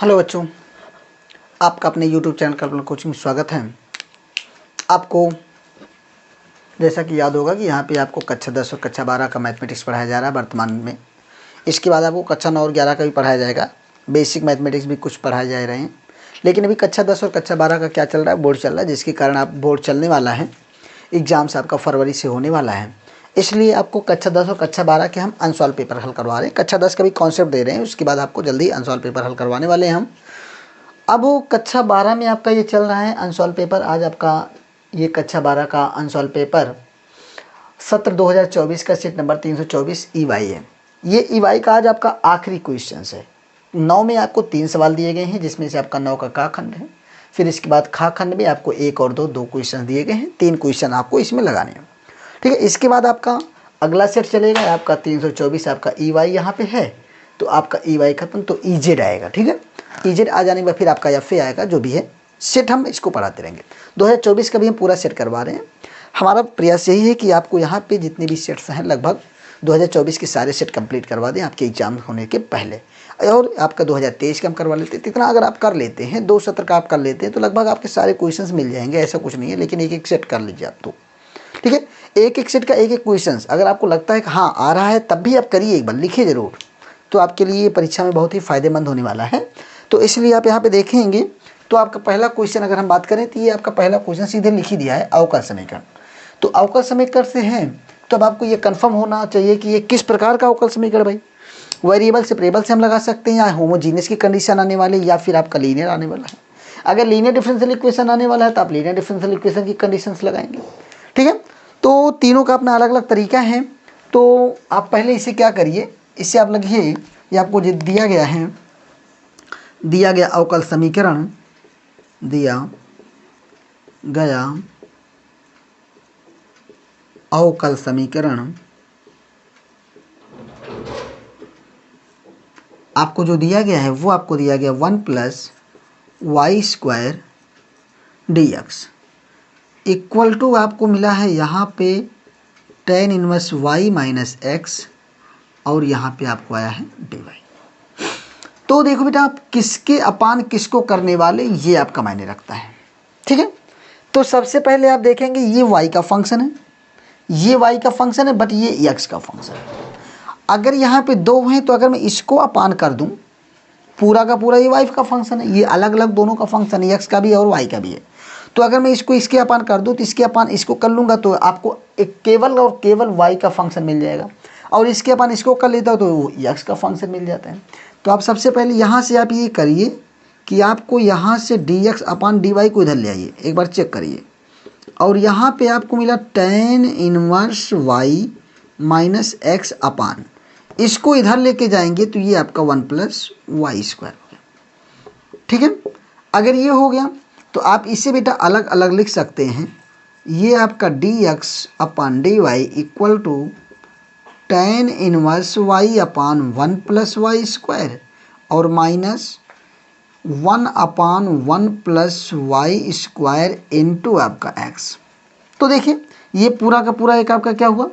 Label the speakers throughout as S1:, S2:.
S1: Hello बच्चों, आपका अपने YouTube चैनल कल्पना कोचिंग में स्वागत है। आपको जैसा कि याद होगा कि यहाँ पे आपको कक्षा 10 और कक्षा 12 का मैथमेटिक्स पढ़ाया जा रहा है वर्तमान में। इसके बाद आपको कक्षा 9 और 11 का भी पढ़ाया जाएगा। बेसिक मैथमेटिक्स भी कुछ पढ़ाए जा रहे हैं, लेकिन अभी कक्षा 10 और कक्षा 12 का क्या चल रहा है, बोर्ड चल रहा है, जिसके कारण आप बोर्ड चलने वाला है। एग्ज़ाम्स आपका फरवरी से होने वाला है, इसलिए आपको कक्षा 10 और कक्षा 12 के हम अनसॉल्व पेपर हल करवा रहे हैं। कक्षा 10 का भी कॉन्सेप्ट दे रहे हैं, उसके बाद आपको जल्दी अनसॉल्व पेपर हल करवाने वाले हैं हम। अब वो कक्षा 12 में आपका ये चल रहा है अनसॉल्व पेपर। आज आपका ये कक्षा 12 का अनसॉल्व पेपर सत्र 2024 का सेट नंबर 324 ईवाई है। ये ईवाई का आज आपका आखिरी क्वेश्चन है। 9 में आपको 3 सवाल दिए गए हैं, जिसमें से आपका 9 का का खंड है। फिर इसके बाद खा खंड में आपको 1 और 2 क्वेश्चन दिए गए हैं। 3 क्वेश्चन आपको इसमें लगाने हैं, ठीक है। इसके बाद आपका अगला सेट चलेगा, आपका 324 आपका ईवाई यहाँ पे है, तो आपका ईवाई खत्म तो ईजेड आएगा, ठीक है। ईजेड आ जाने के बाद फिर आपका एफ आएगा, जो भी है सेट हम इसको पढ़ाते रहेंगे। 2024 का भी हम पूरा सेट करवा रहे हैं। हमारा प्रयास यही है कि आपको यहाँ पे जितने भी सेट्स हैं लगभग 2024 के सारे सेट कंप्लीट करवा दें आपके एग्जाम होने के पहले, और आपका 2023 का हम करवा लेते हैं। इतना अगर आप कर लेते हैं, 2 सत्र का आप कर लेते हैं, तो लगभग आपके सारे क्वेश्चंस मिल जाएंगे। ऐसा कुछ नहीं है, लेकिन एक एक सेट कर लीजिए आप, तो ठीक है। एक एक सेट का एक एक क्वेश्चन अगर आपको लगता है कि हाँ आ रहा है, तब भी आप करिए, एक बार लिखिए ज़रूर, तो आपके लिए परीक्षा में बहुत ही फ़ायदेमंद होने वाला है। तो इसलिए आप यहाँ पे देखेंगे तो आपका पहला क्वेश्चन अगर हम बात करें, तो ये आपका पहला क्वेश्चन सीधे लिख ही दिया है, अवकल समीकरण। तो अवकल समीकरण से है, तो अब आपको ये कंफर्म होना चाहिए कि ये किस प्रकार का अवकल समीकरण भाई। वेरिएबल से वेरिएबल से हम लगा सकते हैं, या होमोजीनियस की कंडीशन आने वाली, या फिर आपका लीनियर आने वाला है। अगर लीनियर डिफरेंशियल इक्वेशन आने वाला है, तो आप लीनियर डिफरेंशियल इक्वेशन की कंडीशंस लगाएंगे, ठीक है। तो तीनों का अपना अलग अलग तरीका है। तो आप पहले इसे क्या करिए, इससे आप लगिए, ये आपको जो दिया गया है, दिया गया अवकल समीकरण, दिया गया अवकल समीकरण आपको जो दिया गया है वो आपको दिया गया 1 + y² dx इक्वल टू आपको मिला है यहाँ पे tan इनवर्स y - x, और यहाँ पे आपको आया है dy। तो देखो बेटा, आप किसके अपान किसको करने वाले, ये आपका मायने रखता है, ठीक है। तो सबसे पहले आप देखेंगे ये y का फंक्शन है, ये y का फंक्शन है, बट ये x का फंक्शन है। अगर यहाँ पे 2 हैं, तो अगर मैं इसको अपान कर दूं, पूरा का पूरा ये y का फंक्शन है, ये अलग अलग दोनों का फंक्शन है, x का भी है और y का भी है। तो अगर मैं इसको इसके अपान कर दूं, तो इसके अपान इसको कर लूँगा, तो आपको एक केवल और केवल y का फंक्शन मिल जाएगा, और इसके अपान इसको कर लेता हूँ तो x का फंक्शन मिल जाता है। तो आप सबसे पहले यहाँ से आप ये करिए कि आपको यहाँ से dx अपान dy को इधर ले आइए, एक बार चेक करिए, और यहाँ पे आपको मिला tan इनवर्स y - x अपान, इसको इधर लेके जाएंगे तो ये आपका 1 + y² हो गया, ठीक है। अगर ये हो गया तो आप इसे बेटा अलग अलग लिख सकते हैं। ये आपका dx upon dy equal to tan inverse y upon 1 + y², और -1 अपान 1 + y² इंटू आपका x। तो देखिए ये पूरा का पूरा एक आपका क्या हुआ,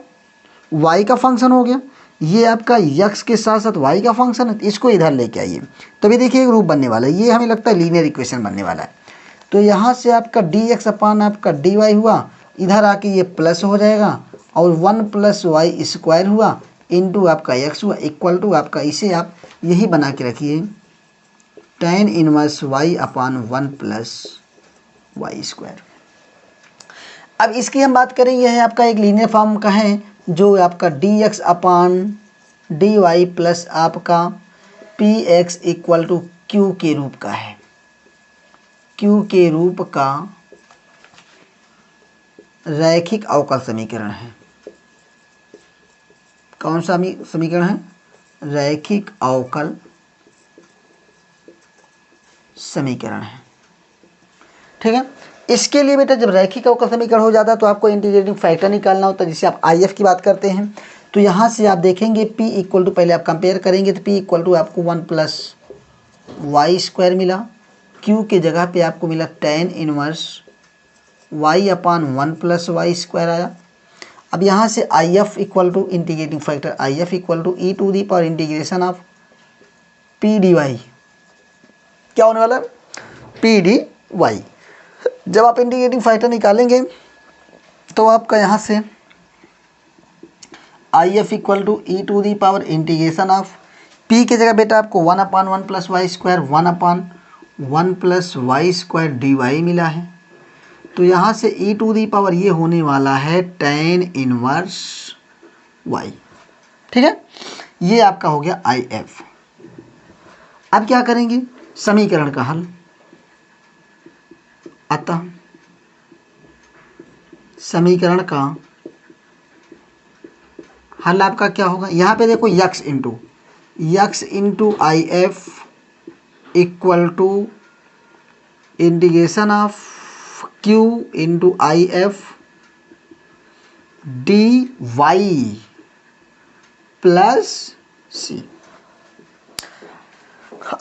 S1: y का फंक्शन हो गया। ये आपका x के साथ साथ y का फंक्शन है, इसको इधर लेके आइए, तभी देखिए एक रूप बनने वाला है। ये हमें लगता है लीनियर इक्वेशन बनने वाला है। तो यहाँ से आपका dx अपान आपका dy हुआ, इधर आके ये प्लस हो जाएगा, और 1 + y² हुआ इंटू आपका x हुआ, इक्वल टू आपका, इसे आप यही बना के रखिए, tan inverse y upon 1 + y²। अब इसकी हम बात करें, यह है आपका एक लीनियर फॉर्म का है, जो आपका dx अपान dy प्लस आपका px इक्वल टू q के रूप का है, q के रूप का रैखिक अवकल समीकरण है। कौन सा समीकरण है, रैखिक अवकल समीकरण है, ठीक है। इसके लिए बेटा जब रैखिक अवकल समीकरण हो जाता है तो आपको इंटीग्रेटिंग फैक्टर निकालना होता है, जिसे आप IF की बात करते हैं। तो यहाँ से आप देखेंगे P इक्वल टू, पहले आप कंपेयर करेंगे तो P इक्वल टू आपको 1 + y² मिला, Q के जगह पे आपको मिला tan inverse y upon 1 + y² आया। अब यहाँ से IF equal to integrating factor IF equal to e to the power integration of P dy क्या होने वाला है, पी डी वाई। जब आप इंटीग्रेटिंग फैक्टर निकालेंगे तो आपका यहाँ से I F equal to E to the power integration of P की जगह बेटा आपको 1/1 plus Y square 1/1 plus Y square D Y मिला है। तो यहाँ से ई टू दी पावर ये होने वाला है tan इनवर्स y। ठीक है, ये आपका हो गया आई एफ। अब क्या करेंगे, समीकरण का हल। अतः समीकरण का हल आपका क्या होगा, यहाँ पे देखो x into I F equal to integration of Q into I F D Y plus C.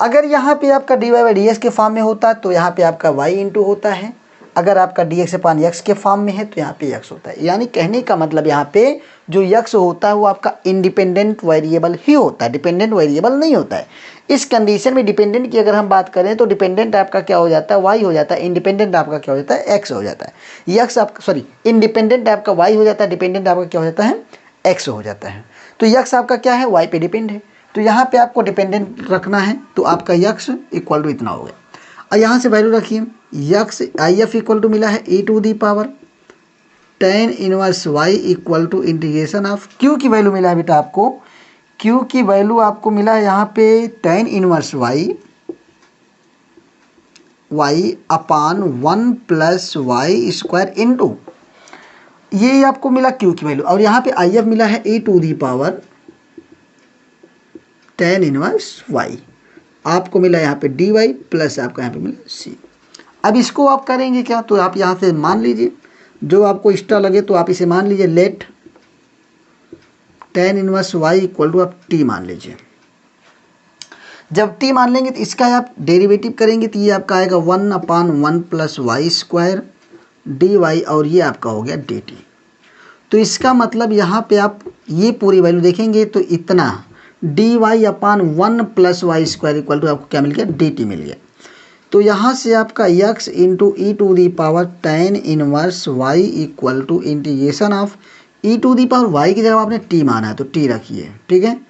S1: अगर यहाँ पे आपका D Y by D X के फॉर्म में होता तो यहाँ पे आपका y इंटू होता है, अगर आपका डी एक्स अपान एक्स के फॉर्म में है तो यहाँ पे x होता है। यानी कहने का मतलब यहाँ पे जो x होता है वो आपका इंडिपेंडेंट वेरिएबल ही होता है, डिपेंडेंट वेरिएबल नहीं होता है। इस कंडीशन में डिपेंडेंट की अगर हम बात करें तो डिपेंडेंट आपका क्या हो जाता है, y हो जाता है, इंडिपेंडेंट आपका क्या हो जाता है, x हो जाता है। x आपका सॉरी इंडिपेंडेंट आपका y हो जाता है, डिपेंडेंट आपका क्या हो जाता है, x हो जाता है। तो x आपका क्या है, y पे डिपेंड है। तो यहाँ पे आपको डिपेंडेंट रखना है तो आपका x इक्वल टू इतना हो गया। और यहाँ से वैल्यू रखिए, x I F equal to मिला है e to the power tan inverse y equal to integration of q की वैल्यू मिला है बेटा आपको, q की वैल्यू आपको मिला है यहाँ पे tan inverse y upon 1 plus Y square into ये आपको मिला q की वैल्यू, और यहाँ पे आई एफ मिला है e to the power tan inverse y, आपको मिला यहाँ पे डी वाई प्लस आपका यहाँ पे मिला सी। अब इसको आप करेंगे क्या, तो आप यहाँ से मान लीजिए जो आपको इष्टा लगे तो आप इसे मान लीजिए, let tan inverse y equal to आप t मान लीजिए। जब t मान लेंगे तो इसका आप डेरिवेटिव करेंगे तो ये आपका आएगा 1/1 plus Y square D Y, और ये आपका हो गया डी टी। तो इसका मतलब यहाँ पे आप ये पूरी वैल्यू देखेंगे तो इतना D Y upon 1 plus Y square equal to आपको क्या मिल गया, डी टी मिल गया। तो यहाँ से आपका x into E to the power tan inverse y equal to integration of E to the power y की जगह आपने t माना है तो t रखिए, ठीक है।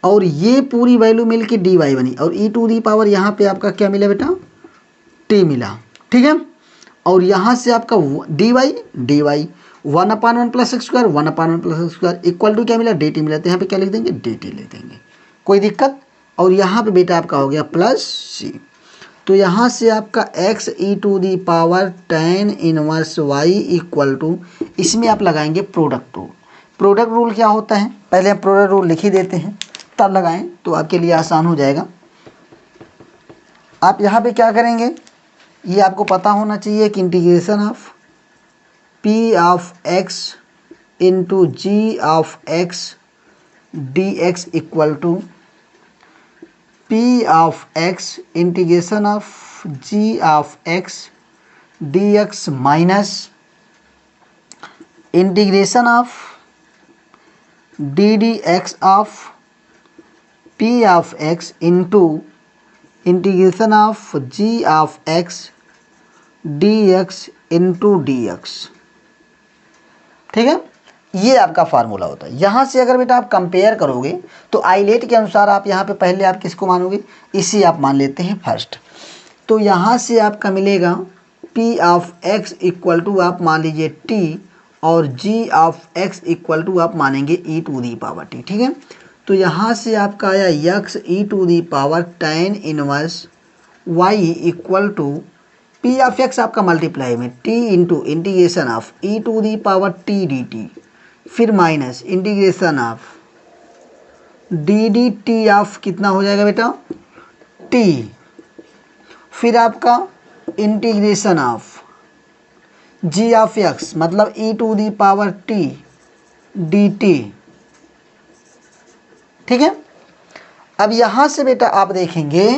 S1: और ये पूरी वैल्यु मिल के dy बनी, और ई टू दी पावर यहाँ पे आपका क्या मिला बेटा, t मिला, ठीक है। और यहाँ से आपका dy 1/1 plus X square 1/1 plus X square equal to क्या मिला, dt मिला। तो यहाँ पे क्या लिख देंगे, dt लिख देंगे, कोई दिक्कत। और यहाँ पे बेटा आपका हो गया प्लस c। तो यहाँ से आपका x E to the power tan inverse y equal to, इसमें आप लगाएंगे प्रोडक्ट रूल। प्रोडक्ट रूल क्या होता है, पहले हम प्रोडक्ट रूल लिख ही देते हैं तब लगाएं तो आपके लिए आसान हो जाएगा। आप यहाँ पे क्या करेंगे, ये आपको पता होना चाहिए कि integration of p of x into ji of x D x equal to p of x integration of g of x dx minus integration of ddx of p of x into integration of g of x dx into dx, ठीक है। ये आपका formula होता है। यहाँ से अगर बेटा आप कंपेयर करोगे तो आइलेट के अनुसार आप यहाँ पे पहले आप किसको मानोगे, इसी आप मान लेते हैं फर्स्ट। तो यहाँ से आपका मिलेगा p of x equal to आप मान लीजिए t, और g of x equal to आप मानेंगे e to the power t, ठीक है। तो यहाँ से आपका आया x e to the power tan inverse y equal to p of x आपका मल्टीप्लाई में t into integration of e to the power t D T, फिर minus integration of D D T of कितना हो जाएगा बेटा, t, फिर आपका integration of g of x मतलब e to the power t D T, ठीक है। अब यहाँ से बेटा आप देखेंगे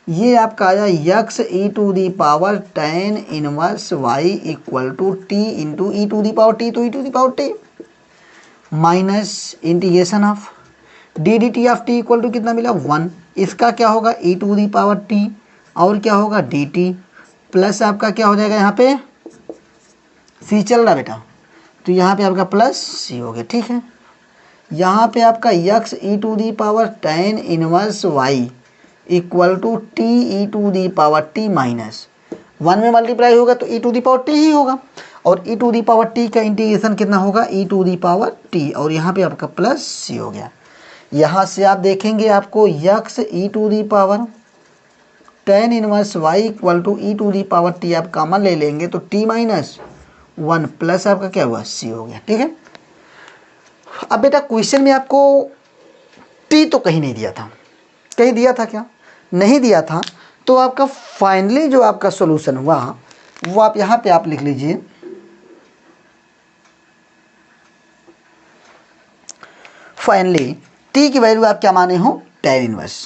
S1: ये आपका आया x E to the power tan inverse y equal to t into E to the power t, तो ई to the power t minus integration of D D T of t equal to कितना मिला 1, इसका क्या होगा e to the power t और क्या होगा D T plus आपका क्या हो जाएगा, यहाँ पे सी चल रहा बेटा, तो यहाँ पे आपका प्लस सी हो गया। ठीक है, यहाँ पे आपका X E to the power tan inverse Y equal to T E to the power T minus 1 में मल्टीप्लाई होगा तो ई टू दी पावर टी ही होगा, और E to the power T का इंटीग्रेशन कितना होगा E to the power T, और यहाँ पे आपका प्लस सी हो गया। यहाँ से आप देखेंगे आपको X E to the power tan inverse Y equal to E to the power T आप कॉमन ले लेंगे तो टी माइनस 1 प्लस आपका क्या हुआ सी हो गया। ठीक है, अब बेटा क्वेश्चन में आपको टी तो कहीं नहीं दिया था, कहीं दिया था क्या, नहीं दिया था, तो आपका फाइनली जो आपका सॉल्यूशन हुआ वो आप यहाँ पे आप लिख लीजिए, फाइनली टी की वैल्यू आप क्या माने हो tan इनवर्स,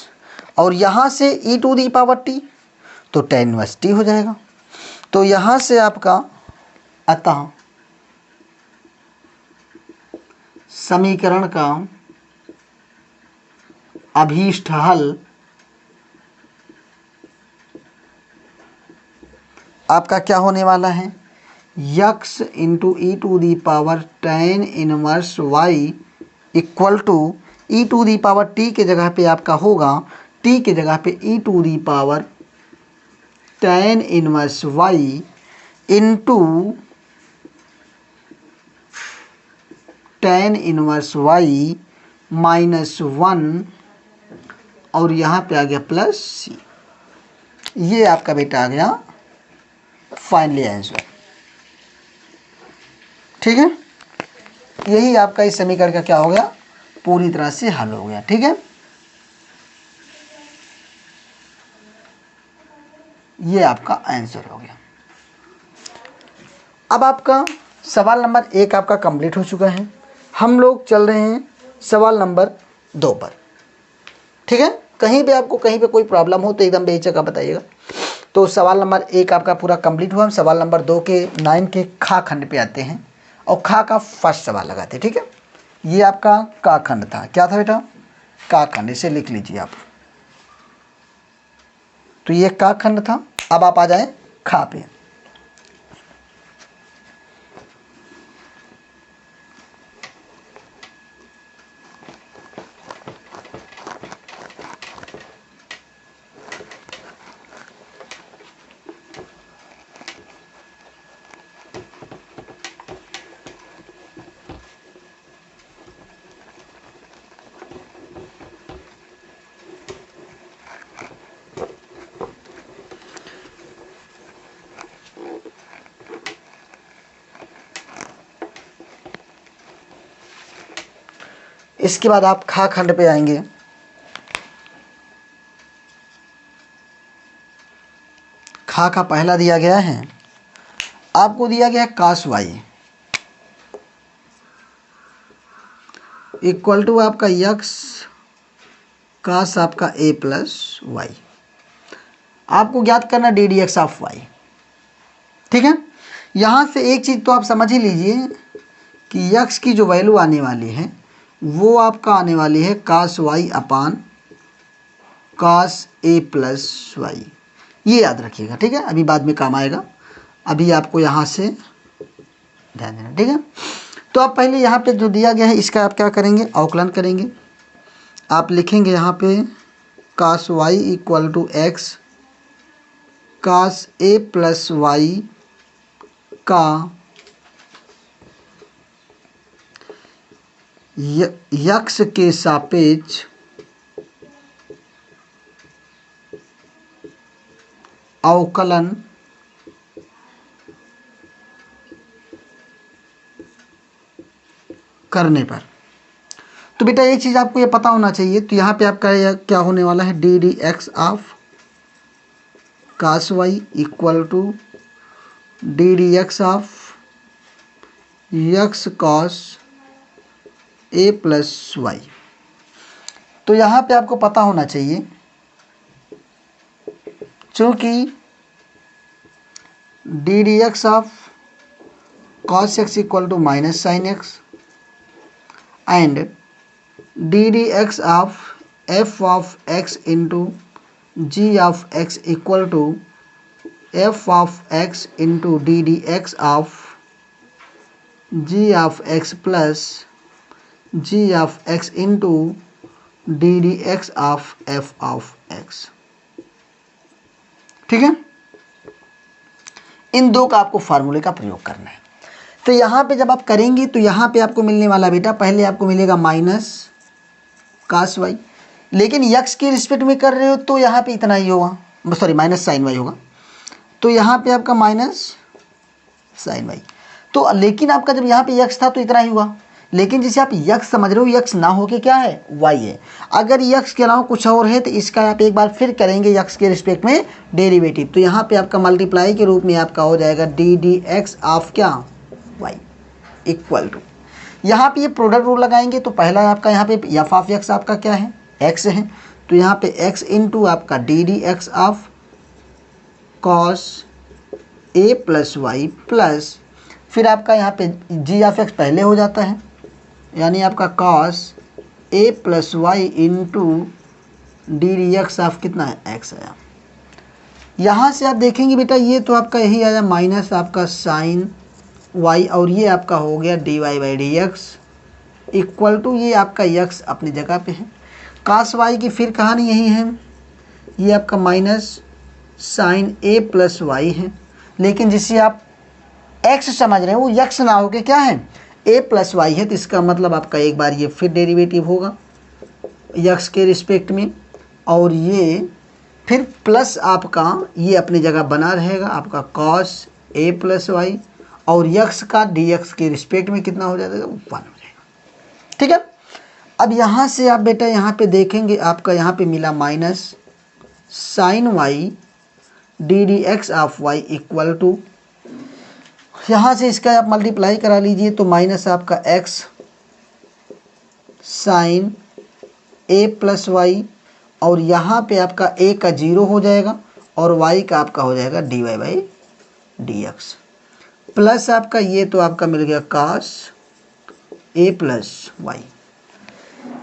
S1: और यहाँ से ई टू दी पावर टी तो tan इनवर्स टी हो जाएगा। तो यहाँ से आपका अतः समीकरण का अभीष्ट हल आपका क्या होने वाला है, x into E to the power tan inverse Y equal to E to the power T के जगह पे आपका होगा, टी के जगह पे e to the power tan inverse Y into tan inverse Y minus 1, और यहाँ पे आ गया प्लस सी। ये आपका बेटा आ गया फाइनली आंसर। ठीक है, यही आपका इस समीकरण का क्या हो गया, पूरी तरह से हल हो गया। ठीक है, ये आपका आंसर हो गया। अब आपका सवाल नंबर 1 आपका कंप्लीट हो चुका है, हम लोग चल रहे हैं सवाल नंबर 2 पर। ठीक है, कहीं पे आपको कहीं पे कोई प्रॉब्लम हो तो एकदम बेहिचक आप बताइएगा। तो सवाल नंबर 1 आपका पूरा कंप्लीट हुआ, हम सवाल नंबर 2 के 9 के खा खंड पे आते हैं और खा का फर्स्ट सवाल लगाते हैं। ठीक है, ये आपका का खंड था, क्या था बेटा का खंड, इसे लिख लीजिए आप। तो ये का खंड था, अब आप आ जाए खा पे। इसके बाद आप खा खंड पे आएंगे। खा का पहला दिया गया है, आपको दिया गया है कास वाई इक्वल टू आपका यक्स कास आपका ए प्लस वाई, आपको ज्ञात करना D D x of Y. ठीक है, यहाँ से एक चीज़ तो आप समझ ही लीजिए कि यक्स की जो वैल्यू आने वाली है वो आपका आने वाली है कास वाई अपान कास ए प्लस वाई, ये याद रखिएगा। ठीक है, अभी बाद में काम आएगा, अभी आपको यहाँ से ध्यान देना। ठीक है, तो आप पहले यहाँ पे जो दिया गया है इसका आप क्या करेंगे, अवकलन करेंगे। आप लिखेंगे यहाँ पे cos Y equal to X cos A plus Y का यक्स के सापेक्ष अवकलन करने पर। तो बेटा एक चीज़ आपको ये पता होना चाहिए, तो यहाँ पे आपका क्या होने वाला है, D D x of cos Y equal to D D x of X cos A plus Y. तो यहाँ पे आपको पता होना चाहिए, चूँकि D D x of cos X equal to minus sine X and D D x of F of x into ji of x equal to F of x into D D x of ji of x plus ji of x into D D x of F of x. ठीक है, इन दो का आपको फार्मूले का प्रयोग करना है। तो यहाँ पे जब आप करेंगे तो यहाँ पे आपको मिलने वाला बेटा, पहले आपको मिलेगा माइनस कास वाई, लेकिन यक्स के रिस्पेक्ट में कर रहे हो तो यहाँ पे इतना ही होगा, सॉरी माइनस साइन वाई होगा, तो यहाँ पे आपका माइनस साइन वाई। तो लेकिन आपका जब यहाँ पे यक्स था तो इतना ही हुआ, लेकिन जैसे आप यक्स समझ रहे हो, यक्स ना हो के क्या है, वाई है। अगर यक्स के अलावा कुछ और है तो इसका आप एक बार फिर करेंगे यक्स के रिस्पेक्ट में डेरिवेटिव, तो यहाँ पे आपका मल्टीप्लाई के रूप में आपका हो जाएगा डी डी एक्स ऑफ क्या, वाई इक्वल टू, यहाँ पे ये प्रोडक्ट रूल लगाएंगे तो पहला आपका यहाँ पे एफ ऑफ एक्स आपका क्या है, एक्स है, तो यहाँ पे एक्स इंटू आपका D D x of cos A plus Y plus, फिर आपका यहाँ पे जी ऑफ एक्स पहले हो जाता है, यानी आपका cos A plus Y into D D x of कितना है, एक्स आया। यहाँ से आप देखेंगे बेटा ये तो आपका यही आया माइनस आपका साइन वाई, और ये आपका हो गया D Y by D x equal to, ये आपका यक्स अपनी जगह पे है, कास वाई की फिर कहानी यही है, ये आपका minus sign a plus Y है, लेकिन जिसे आप एक्स समझ रहे हैं वो यक्स ना हो के क्या है, ए प्लस वाई है, तो इसका मतलब आपका एक बार ये फिर डेरिवेटिव होगा यक्स के रिस्पेक्ट में, और ये फिर प्लस आपका ये अपनी जगह बना रहेगा आपका कॉस ए प्लस वाई, और यक्स का डी एक्स के रिस्पेक्ट में कितना हो जाएगा, 1 हो जाएगा। ठीक है, अब यहाँ से आप बेटा यहाँ पे देखेंगे आपका यहाँ पे मिला minus sine Y D D x of Y equal to, यहाँ से इसका आप मल्टीप्लाई करा लीजिए तो माइनस आपका x sign a plus y, और यहाँ पे आपका ए का 0 हो जाएगा और वाई का आपका हो जाएगा D Y by D X, plus आपका ये तो आपका मिल गया कास ए प्लस वाई।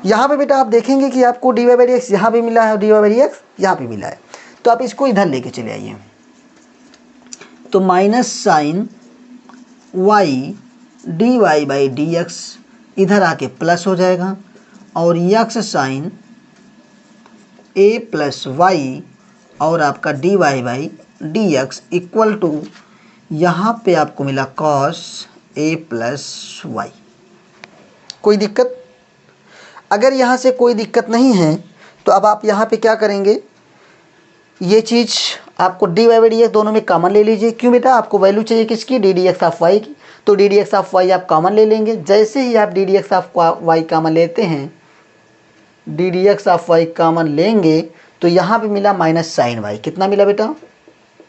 S1: यहाँ पे बेटा आप देखेंगे कि आपको D Y by D X यहाँ पे मिला है और D Y by D X यहाँ पे मिला है, तो आप इसको इधर लेके चले आइए, तो minus sine Y d Y by D x इधर आके प्लस हो जाएगा, और x sine a plus y और आपका D Y by D x equal to, यहाँ पे आपको मिला कॉस ए प्लस वाई। कोई दिक्कत? अगर यहाँ से कोई दिक्कत नहीं है तो अब आप यहाँ पे क्या करेंगे, ये चीज़ आपको D Y by D x दोनों में कॉमन ले लीजिए। क्यों बेटा, आपको वैल्यू चाहिए किसकी, d D x of y की, तो d D x of y आप कॉमन ले लेंगे। जैसे ही आप d D x of y common लेते हैं, d D x of y common लेंगे तो यहाँ पे मिला माइनस साइन वाई, कितना मिला बेटा,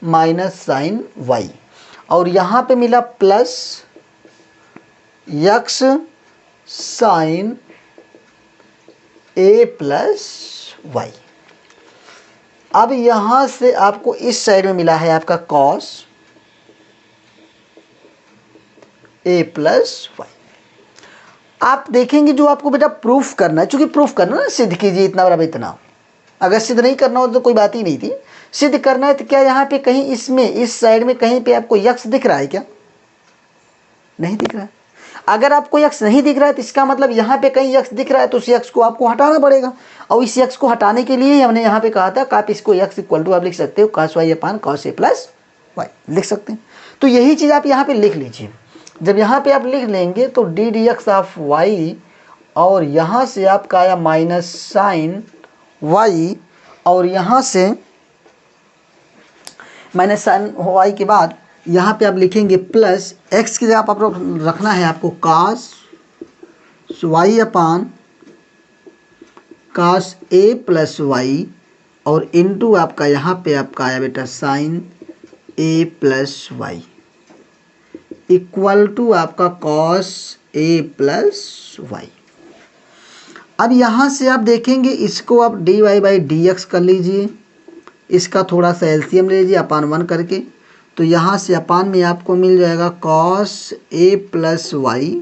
S1: माइनस साइन वाई, और यहाँ पे मिला plus x sine a plus y. अब यहाँ से आपको इस साइड में मिला है आपका कॉस ए प्लस वाई। आप देखेंगे जो आपको बेटा प्रूफ करना है, चूंकि प्रूफ करना ना, सिद्ध कीजिए इतना बराबर इतना, अगर सिद्ध नहीं करना हो तो कोई बात ही नहीं थी, सिद्ध करना है तो क्या यहाँ पे कहीं इसमें इस साइड में कहीं पे आपको यक्स दिख रहा है क्या, नहीं दिख रहा है। अगर आपको यक्स नहीं दिख रहा है तो इसका मतलब यहाँ पे कहीं यक्स दिख रहा है, तो उस यक्स को आपको हटाना पड़ेगा, और इस यक्स को हटाने के लिए हमने यहाँ पे कहा था कि आप इसको यक्स इक्वल टू आप लिख सकते हो कॉस वाई अपान कॉस ए प्लस वाई लिख सकते हैं। तो यही चीज़ आप यहाँ पे लिख लीजिए। जब यहाँ पे आप लिख लेंगे तो d D x of y, और यहाँ से आपका आया माइनस साइन वाई, और यहाँ से माइनस साइन वाई के बाद यहाँ पे आप लिखेंगे प्लस एक्स की जगह आप रखना है आपको कास वाई अपान कास ए प्लस वाई, और इनटू आपका यहाँ पे आपका आया बेटा sine a plus y equal to आपका कॉस ए प्लस वाई। अब यहाँ से आप देखेंगे इसको आप d Y by D x कर लीजिए, इसका थोड़ा सा एलसीएम ले लीजिए अपान 1 करके, तो यहाँ से अपान में आपको मिल जाएगा कॉस ए प्लस वाई,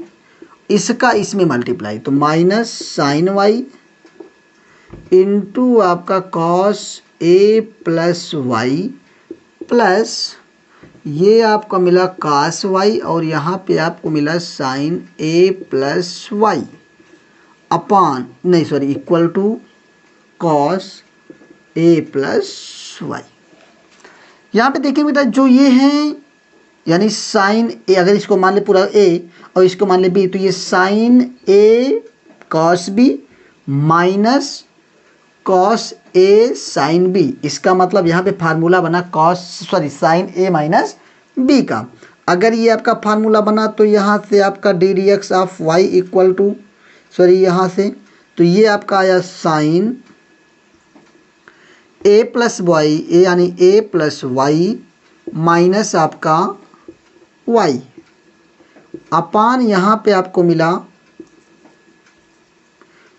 S1: इसका इसमें मल्टीप्लाई, तो माइनस साइन वाई इंटू आपका कॉस ए प्लस वाई प्लस ये आपका मिला cos वाई और यहाँ पे आपको मिला sine a plus Y upon नहीं sorry equal to cos A plus y. यहाँ पे देखिए बेटा जो ये हैं यानी साइन ए, अगर इसको मान ले पूरा ए और इसको मान ले बी, तो ये sign A cos B minus cos A sine B. इसका मतलब यहाँ पे फार्मूला बना साइन ए माइनस बी का। अगर ये आपका फार्मूला बना तो यहाँ से आपका D D x of Y equal to यहाँ से तो ये आपका आया sine a plus y a यानी ए प्लस वाई माइनस आपका वाई अपान यहाँ पे आपको मिला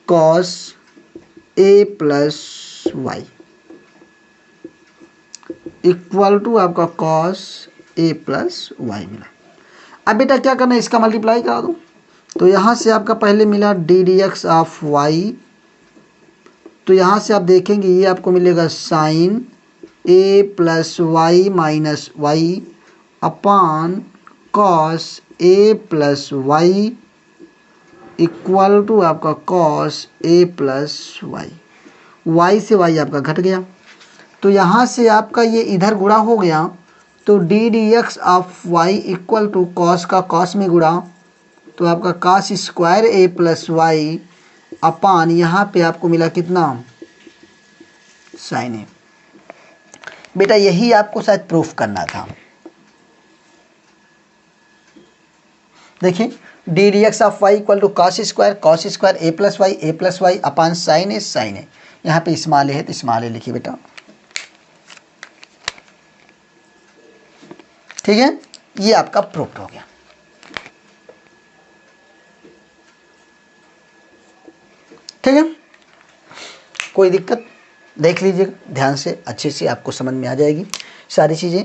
S1: cos A plus y equal to आपका कॉस ए प्लस वाई मिला। अब बेटा क्या करना है, इसका मल्टीप्लाई करा दो। तो यहाँ से आपका पहले मिला d D x of y, तो यहाँ से आप देखेंगे ये आपको मिलेगा sine a plus y minus y upon cos A plus y equal to आपका कॉस ए प्लस वाई। वाई से वाई आपका घट गया, तो यहाँ से आपका ये इधर गुणा हो गया, तो d D x of Y equal to cos का कॉस में गुणा, तो आपका कॉस स्क्वायर ए प्लस वाई अपान यहाँ पे आपको मिला कितना साइन ए। बेटा यही आपको शायद प्रूफ करना था। देखिए D D x of Y equal to cos square A plus Y upon sine A. यहाँ पे स्मॉल ए है तो स्मॉल ए लिखिए बेटा, ठीक है। ये आपका प्रूफ हो गया। ठीक है, कोई दिक्कत देख लीजिएगा ध्यान से, अच्छे से आपको समझ में आ जाएगी सारी चीज़ें,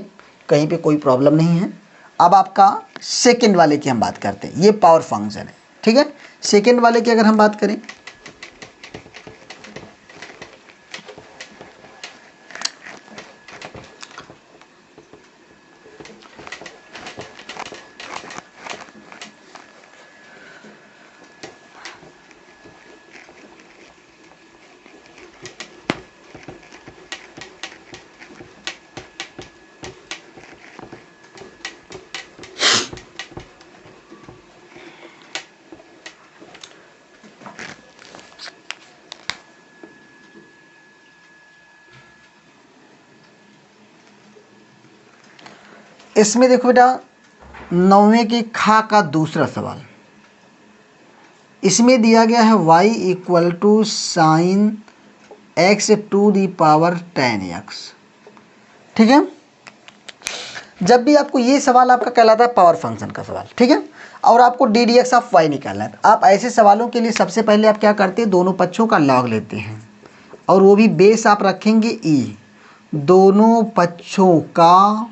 S1: कहीं पे कोई प्रॉब्लम नहीं है। अब आपका सेकंड वाले की हम बात करते हैं, ये पावर फंक्शन है। ठीक है, सेकंड वाले की अगर हम बात करें इसमें देखो बेटा 9वें के खा का दूसरा सवाल, इसमें दिया गया है y equal to sine x to the power 10x। ठीक है, जब भी आपको ये सवाल आपका कहलाता है पावर फंक्शन का सवाल, ठीक है, और आपको d D x of y निकालना है, तो आप ऐसे सवालों के लिए सबसे पहले आप क्या करते हैं, दोनों पक्षों का लॉग लेते हैं और वो भी बेस आप रखेंगे e, दोनों पक्षों का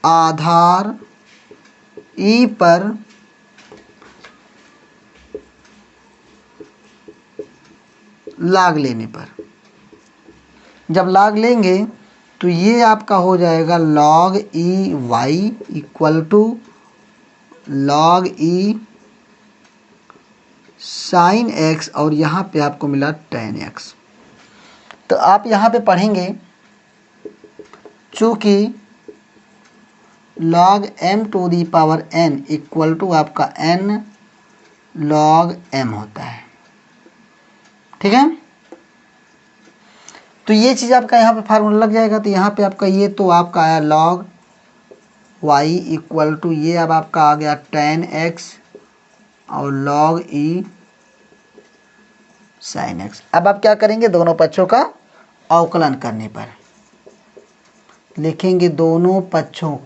S1: आधार ई पर लाग लेने पर, जब लाग लेंगे तो ये आपका हो जाएगा log e y equal to log e sine x और यहाँ पे आपको मिला 10x। तो आप यहाँ पे पढ़ेंगे चूँकि log m to the power n equal to आपका n log m होता है। ठीक है, तो ये चीज़ आपका यहाँ पे फार्मूला लग जाएगा। तो यहाँ पे आपका ये तो आपका आया log y इक्वल टू ये अब आपका आ गया 10x और log e sin x। अब आप क्या करेंगे, दोनों पक्षों का अवकलन करने पर लिखेंगे दोनों पक्षों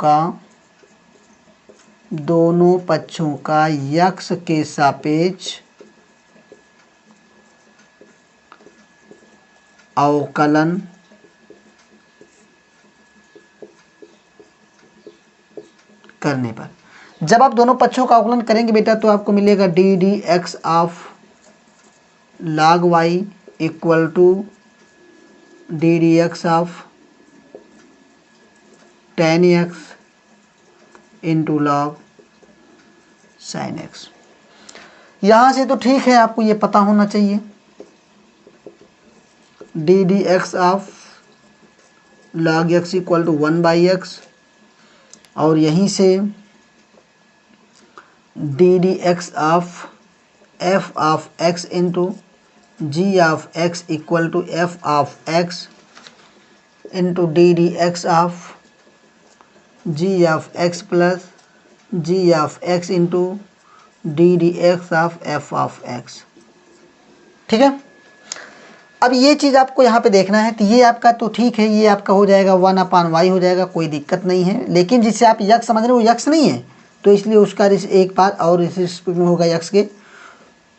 S1: का यक्स के सापेक्ष अवकलन करने पर। जब आप दोनों पक्षों का अवकलन करेंगे बेटा तो आपको मिलेगा d D x of log y equal to D D x of tan x into log sine x. यहाँ से तो ठीक है, आपको ये पता होना चाहिए d D x of log x equal to 1/x, और यहीं से d D x of F of x into ji of x equal to F of x into D D x of ji of x plus ji of x into D D x of F of x. ठीक है, अब ये चीज़ आपको यहाँ पे देखना है। तो ये आपका तो ठीक है, ये आपका हो जाएगा 1/y हो जाएगा, कोई दिक्कत नहीं है। लेकिन जिससे आप यक्स समझ रहे हो वो यक्स नहीं है, तो इसलिए उसका एक बात और इस में होगा यक्स के।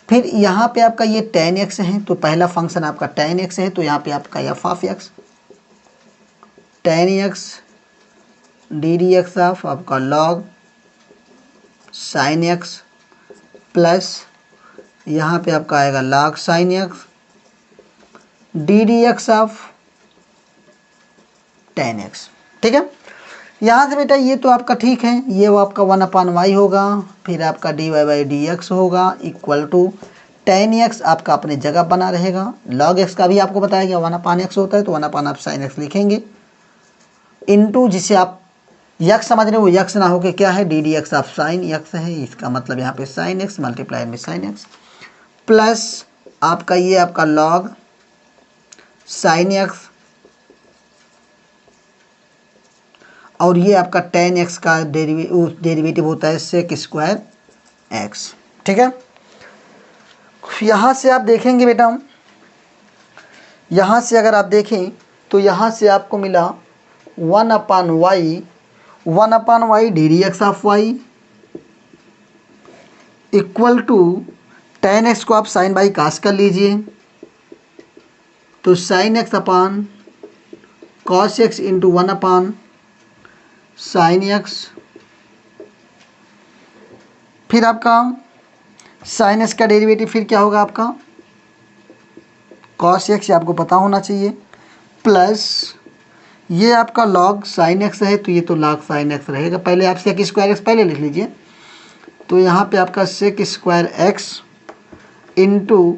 S1: फिर यहाँ पे आपका ये tan x है, तो पहला फंक्शन आपका tan x है, तो यहाँ पे आपका F of x tan x D D x of आपका लॉग साइन एक्स प्लस यहाँ पे आपका आएगा log sine x D D x of tan x। ठीक है, यहाँ से बेटा ये तो आपका ठीक है, ये वो आपका 1/y होगा, फिर आपका dy/dx होगा इक्वल टू tan x आपका अपने जगह बना रहेगा। log x का भी आपको बताया गया 1/x होता है, तो 1/sin x लिखेंगे इनटू जिसे आप यक्स समझ रहे हो वो यक्स ना होके क्या है D D x of sine x है, इसका मतलब यहाँ पे साइन एक्स मल्टीप्लाई में साइन एक्स प्लस आपका ये आपका log साइन एक्स और ये आपका tan x का डेरिवेटिव होता है सेक स्क्वायर x। ठीक है, यहाँ से आप देखेंगे बेटा, यहाँ से अगर आप देखें तो यहाँ से आपको मिला 1/y d D x of y equal to tan x को आप साइन बाई कास कर लीजिए, तो साइन एक्स अपान cos x into 1/sin x, फिर आपका sin x का डेरिवेटिव फिर क्या होगा आपका cos x, आपको पता होना चाहिए, प्लस ये आपका log sin x है, तो ये तो log sin x रहेगा। पहले आप सेक स्क्वायर x पहले लिख लीजिए, तो यहाँ पे आपका सेक स्क्वायर x इंटू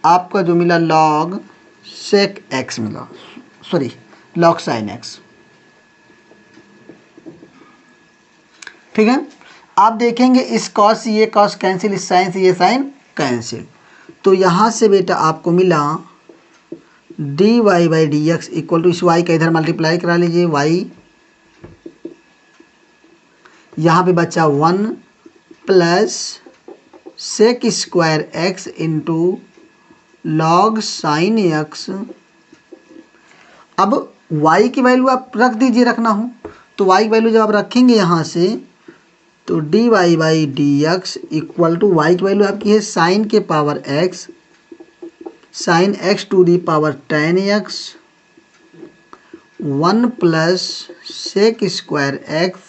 S1: आपका जो मिला log सेक x मिला, सॉरी log sin x। ठीक है, आप देखेंगे इस कॉस से ये कॉस कैंसिल, इस साइन से ये साइन कैंसिल, तो यहाँ से बेटा आपको मिला dy/dx इक्वल टू इस y का इधर मल्टीप्लाई करा लीजिए, y यहाँ पे बचा 1 plus sec square x into log sine x। अब y की वैल्यू आप रख दीजिए, रखना हो तो y की वैल्यू जब आप रखेंगे यहाँ से, तो dy/dx इक्वल टू y की वैल्यू आपकी है साइन के power x, sine x to the power tan x 1 plus sec square x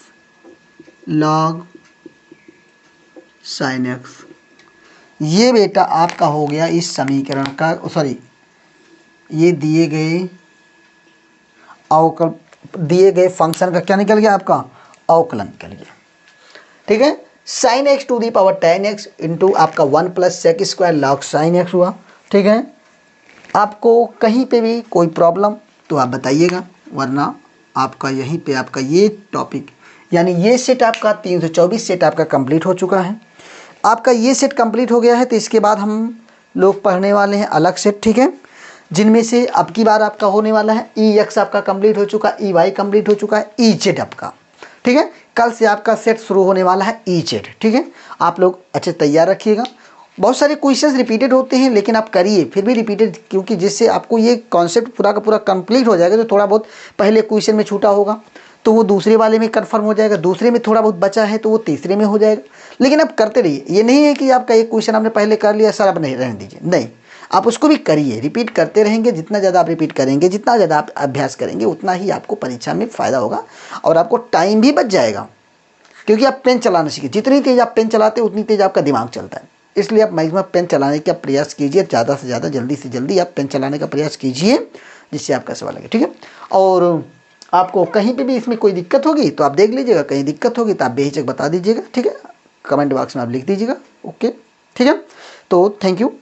S1: log sine x। ये बेटा आपका हो गया इस समीकरण का, सॉरी ये दिए गए फंक्शन का क्या निकल गया आपका अवकलन निकल गया। ठीक है, sine x to the power tan x into आपका 1 plus sec square log sine x हुआ। ठीक है, आपको कहीं पे भी कोई प्रॉब्लम तो आप बताइएगा, वरना आपका यहीं पे आपका ये टॉपिक यानी ये सेट आपका 324 सेट आपका कंप्लीट हो चुका है। आपका ये सेट कंप्लीट हो गया है, तो इसके बाद हम लोग पढ़ने वाले हैं अलग सेट। ठीक है, जिनमें से अब की बार आपका होने वाला है EX आपका कंप्लीट हो चुका, EY कंप्लीट हो चुका है, EZ आपका। ठीक है, कल से आपका सेट शुरू होने वाला है EZ। ठीक है, आप लोग अच्छे तैयार रखिएगा। बहुत सारे क्वेश्चंस रिपीटेड होते हैं, लेकिन आप करिए फिर भी रिपीटेड, क्योंकि जिससे आपको ये कॉन्सेप्ट पूरा का पूरा कंप्लीट हो जाएगा। तो थोड़ा बहुत पहले क्वेश्चन में छूटा होगा तो वो दूसरे वाले में कन्फर्म हो जाएगा, दूसरे में थोड़ा बहुत बचा है तो वो तीसरे में हो जाएगा। लेकिन आप करते रहिए, ये नहीं है कि आपका एक क्वेश्चन आपने पहले कर लिया सर अब नहीं रहने दीजिए, नहीं, आप उसको भी करिए, रिपीट करते रहेंगे। जितना ज़्यादा आप रिपीट करेंगे, जितना ज़्यादा आप अभ्यास करेंगे, उतना ही आपको परीक्षा में फ़ायदा होगा और आपको टाइम भी बच जाएगा। क्योंकि आप पेन चलाना सीखिए, जितनी तेज़ आप पेन चलाते हैं उतनी तेज़ आपका दिमाग चलता है। इसलिए आप मैक्सिमम पेन चलाने का प्रयास कीजिए, ज़्यादा से ज़्यादा, जल्दी से जल्दी आप पेन चलाने का प्रयास कीजिए जिससे आपका सवाल लगे। ठीक है, और आपको कहीं पे भी इसमें कोई दिक्कत होगी तो आप देख लीजिएगा, कहीं दिक्कत होगी तो आप बेहिचक बता दीजिएगा। ठीक है, कमेंट बॉक्स में आप लिख दीजिएगा। ओके, ठीक है, तो थैंक यू।